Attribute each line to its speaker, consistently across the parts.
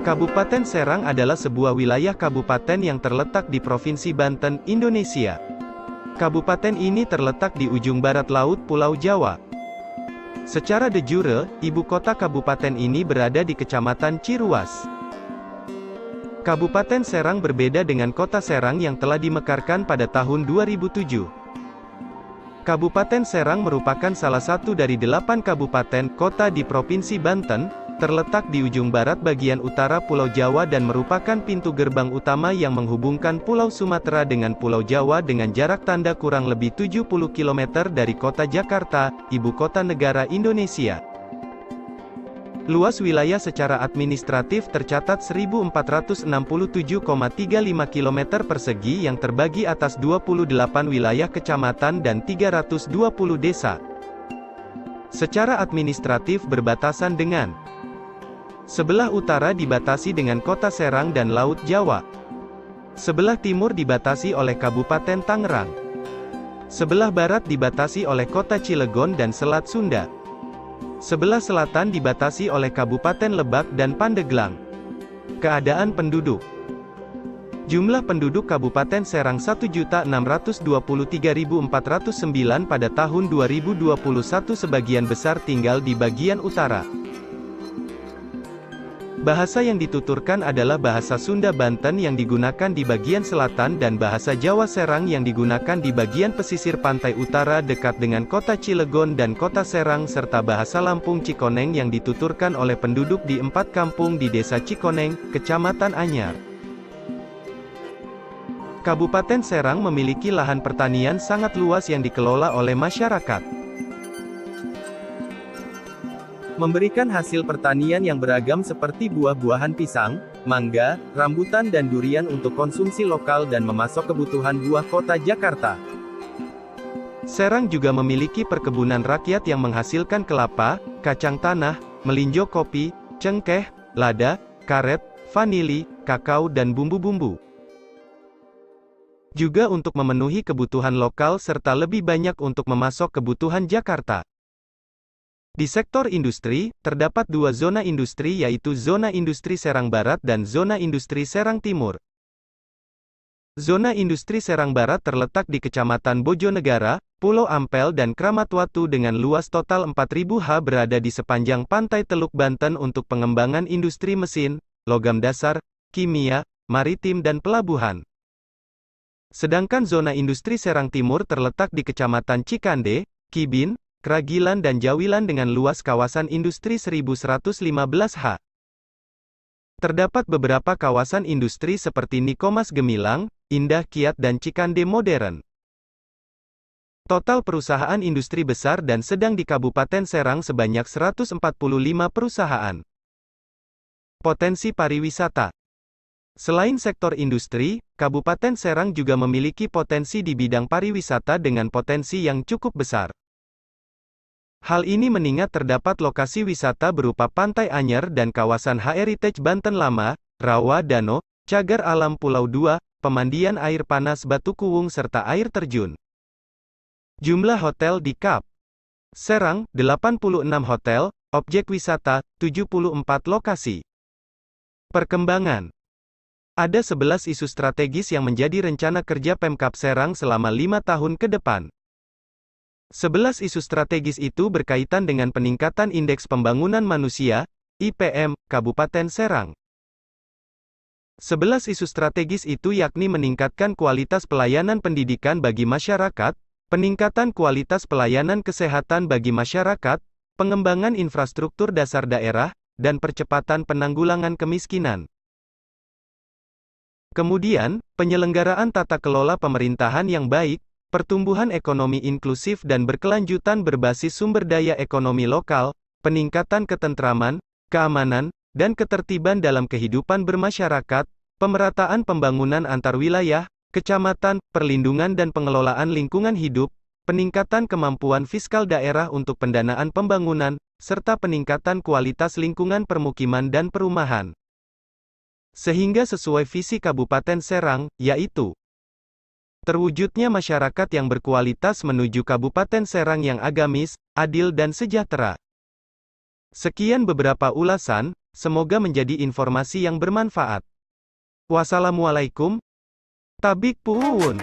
Speaker 1: Kabupaten Serang adalah sebuah wilayah kabupaten yang terletak di Provinsi Banten, Indonesia. Kabupaten ini terletak di ujung barat laut Pulau Jawa. Secara de jure, ibu kota kabupaten ini berada di Kecamatan Ciruas. Kabupaten Serang berbeda dengan Kota Serang yang telah dimekarkan pada tahun 2007. Kabupaten Serang merupakan salah satu dari 8 kabupaten kota di Provinsi Banten, terletak di ujung barat bagian utara Pulau Jawa dan merupakan pintu gerbang utama yang menghubungkan Pulau Sumatera dengan Pulau Jawa dengan jarak tanda kurang lebih 70 km dari kota Jakarta, ibu kota negara Indonesia. Luas wilayah secara administratif tercatat 1467,35 km persegi yang terbagi atas 28 wilayah kecamatan dan 320 desa. Secara administratif berbatasan dengan sebelah utara dibatasi dengan Kota Serang dan Laut Jawa. Sebelah timur dibatasi oleh Kabupaten Tangerang. Sebelah barat dibatasi oleh Kota Cilegon dan Selat Sunda. Sebelah selatan dibatasi oleh Kabupaten Lebak dan Pandeglang. Keadaan penduduk. Jumlah penduduk Kabupaten Serang 1.623.409 pada tahun 2021, sebagian besar tinggal di bagian utara. Bahasa yang dituturkan adalah bahasa Sunda Banten yang digunakan di bagian selatan dan bahasa Jawa Serang yang digunakan di bagian pesisir pantai utara dekat dengan Kota Cilegon dan Kota Serang serta bahasa Lampung Cikoneng yang dituturkan oleh penduduk di 4 kampung di Desa Cikoneng, Kecamatan Anyar. Kabupaten Serang memiliki lahan pertanian sangat luas yang dikelola oleh masyarakat. Memberikan hasil pertanian yang beragam seperti buah-buahan pisang, mangga, rambutan dan durian untuk konsumsi lokal dan memasok kebutuhan buah kota Jakarta. Serang juga memiliki perkebunan rakyat yang menghasilkan kelapa, kacang tanah, melinjo kopi, cengkeh, lada, karet, vanili, kakao dan bumbu-bumbu. Juga untuk memenuhi kebutuhan lokal serta lebih banyak untuk memasok kebutuhan Jakarta. Di sektor industri, terdapat 2 zona industri yaitu Zona Industri Serang Barat dan Zona Industri Serang Timur. Zona Industri Serang Barat terletak di Kecamatan Bojonegara, Pulau Ampel dan Kramatwatu dengan luas total 4.000 ha berada di sepanjang pantai Teluk Banten untuk pengembangan industri mesin, logam dasar, kimia, maritim dan pelabuhan. Sedangkan Zona Industri Serang Timur terletak di Kecamatan Cikande, Kibin, Kragilan dan Jawilan dengan luas kawasan industri 1.115 ha. Terdapat beberapa kawasan industri seperti Nikomas Gemilang, Indah Kiat dan Cikande Modern. Total perusahaan industri besar dan sedang di Kabupaten Serang sebanyak 145 perusahaan. Potensi pariwisata. Selain sektor industri, Kabupaten Serang juga memiliki potensi di bidang pariwisata dengan potensi yang cukup besar. Hal ini mengingat terdapat lokasi wisata berupa Pantai Anyar dan kawasan Heritage Banten Lama, Rawa Danau, Cagar Alam Pulau 2, pemandian air panas Batu Kuwung serta air terjun. Jumlah hotel di Kap Serang, 86 hotel, objek wisata, 74 lokasi. Perkembangan. Ada 11 isu strategis yang menjadi rencana kerja Pemkab Serang selama 5 tahun ke depan. 11 isu strategis itu berkaitan dengan peningkatan Indeks Pembangunan Manusia, IPM, Kabupaten Serang. 11 isu strategis itu yakni meningkatkan kualitas pelayanan pendidikan bagi masyarakat, peningkatan kualitas pelayanan kesehatan bagi masyarakat, pengembangan infrastruktur dasar daerah, dan percepatan penanggulangan kemiskinan. Kemudian, penyelenggaraan tata kelola pemerintahan yang baik, pertumbuhan ekonomi inklusif dan berkelanjutan berbasis sumber daya ekonomi lokal, peningkatan ketentraman, keamanan, dan ketertiban dalam kehidupan bermasyarakat, pemerataan pembangunan antar wilayah, kecamatan, perlindungan dan pengelolaan lingkungan hidup, peningkatan kemampuan fiskal daerah untuk pendanaan pembangunan, serta peningkatan kualitas lingkungan permukiman dan perumahan. Sehingga sesuai visi Kabupaten Serang, yaitu terwujudnya masyarakat yang berkualitas menuju Kabupaten Serang yang agamis, adil dan sejahtera. Sekian beberapa ulasan, Semoga menjadi informasi yang bermanfaat. Wassalamualaikum. Tabik puun.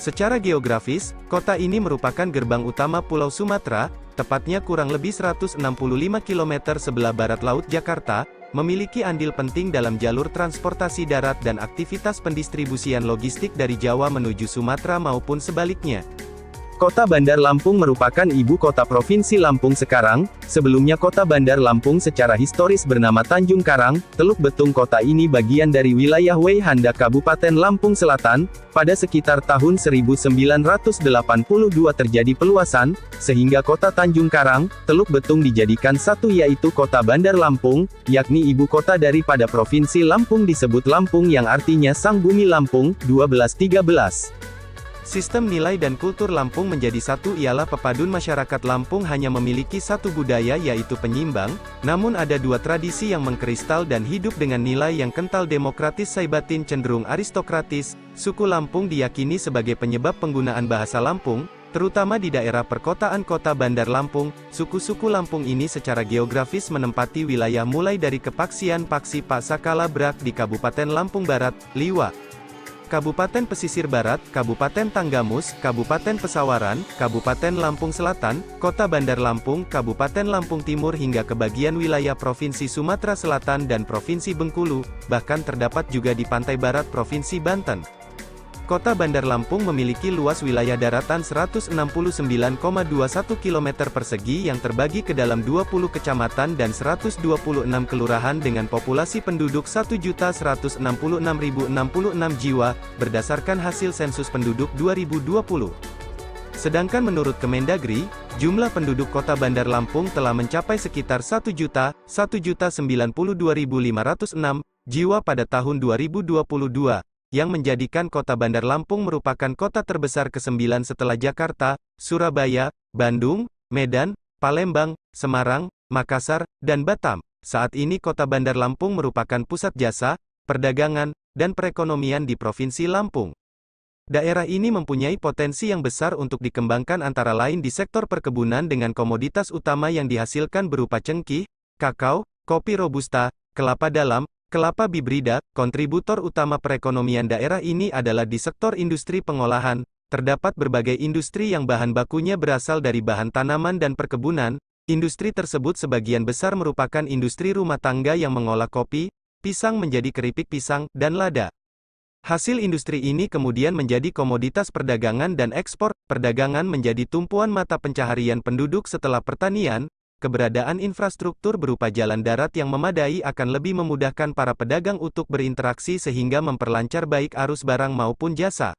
Speaker 1: Secara geografis, kota ini merupakan gerbang utama Pulau Sumatera, tepatnya kurang lebih 165 km sebelah barat Laut Jakarta, memiliki andil penting dalam jalur transportasi darat dan aktivitas pendistribusian logistik dari Jawa menuju Sumatera maupun sebaliknya. Kota Bandar Lampung merupakan ibu kota Provinsi Lampung sekarang. Sebelumnya Kota Bandar Lampung secara historis bernama Tanjung Karang. Teluk Betung kota ini bagian dari wilayah Weihanda Kabupaten Lampung Selatan. Pada sekitar tahun 1982 terjadi peluasan, sehingga kota Tanjung Karang, Teluk Betung dijadikan satu yaitu Kota Bandar Lampung, yakni ibu kota daripada Provinsi Lampung disebut Lampung yang artinya Sang Bumi Lampung, 1213. Sistem nilai dan kultur Lampung menjadi satu ialah pepadun masyarakat Lampung hanya memiliki satu budaya yaitu penyimbang, namun ada dua tradisi yang mengkristal dan hidup dengan nilai yang kental demokratis Saibatin cenderung aristokratis. Suku Lampung diyakini sebagai penyebab penggunaan bahasa Lampung, terutama di daerah perkotaan Kota Bandar Lampung. Suku-suku Lampung ini secara geografis menempati wilayah mulai dari Kepaksian Paksi Pasakala Brak di Kabupaten Lampung Barat, Liwa, Kabupaten Pesisir Barat, Kabupaten Tanggamus, Kabupaten Pesawaran, Kabupaten Lampung Selatan, Kota Bandar Lampung, Kabupaten Lampung Timur hingga ke bagian wilayah Provinsi Sumatera Selatan dan Provinsi Bengkulu, bahkan terdapat juga di pantai barat Provinsi Banten. Kota Bandar Lampung memiliki luas wilayah daratan 169,21 km persegi yang terbagi ke dalam 20 kecamatan dan 126 kelurahan dengan populasi penduduk 1.166.066 jiwa, berdasarkan hasil sensus penduduk 2020. Sedangkan menurut Kemendagri, jumlah penduduk Kota Bandar Lampung telah mencapai sekitar 1.192.506 jiwa pada tahun 2022. Yang menjadikan Kota Bandar Lampung merupakan kota terbesar ke-9 setelah Jakarta, Surabaya, Bandung, Medan, Palembang, Semarang, Makassar, dan Batam. Saat ini Kota Bandar Lampung merupakan pusat jasa, perdagangan, dan perekonomian di Provinsi Lampung. Daerah ini mempunyai potensi yang besar untuk dikembangkan antara lain di sektor perkebunan dengan komoditas utama yang dihasilkan berupa cengkih, kakao, kopi robusta, kelapa dalam, kelapa bibrida. Kontributor utama perekonomian daerah ini adalah di sektor industri pengolahan. Terdapat berbagai industri yang bahan bakunya berasal dari bahan tanaman dan perkebunan. Industri tersebut sebagian besar merupakan industri rumah tangga yang mengolah kopi, pisang menjadi keripik pisang, dan lada. Hasil industri ini kemudian menjadi komoditas perdagangan dan ekspor. Perdagangan menjadi tumpuan mata pencaharian penduduk setelah pertanian. Keberadaan infrastruktur berupa jalan darat yang memadai akan lebih memudahkan para pedagang untuk berinteraksi sehingga memperlancar baik arus barang maupun jasa.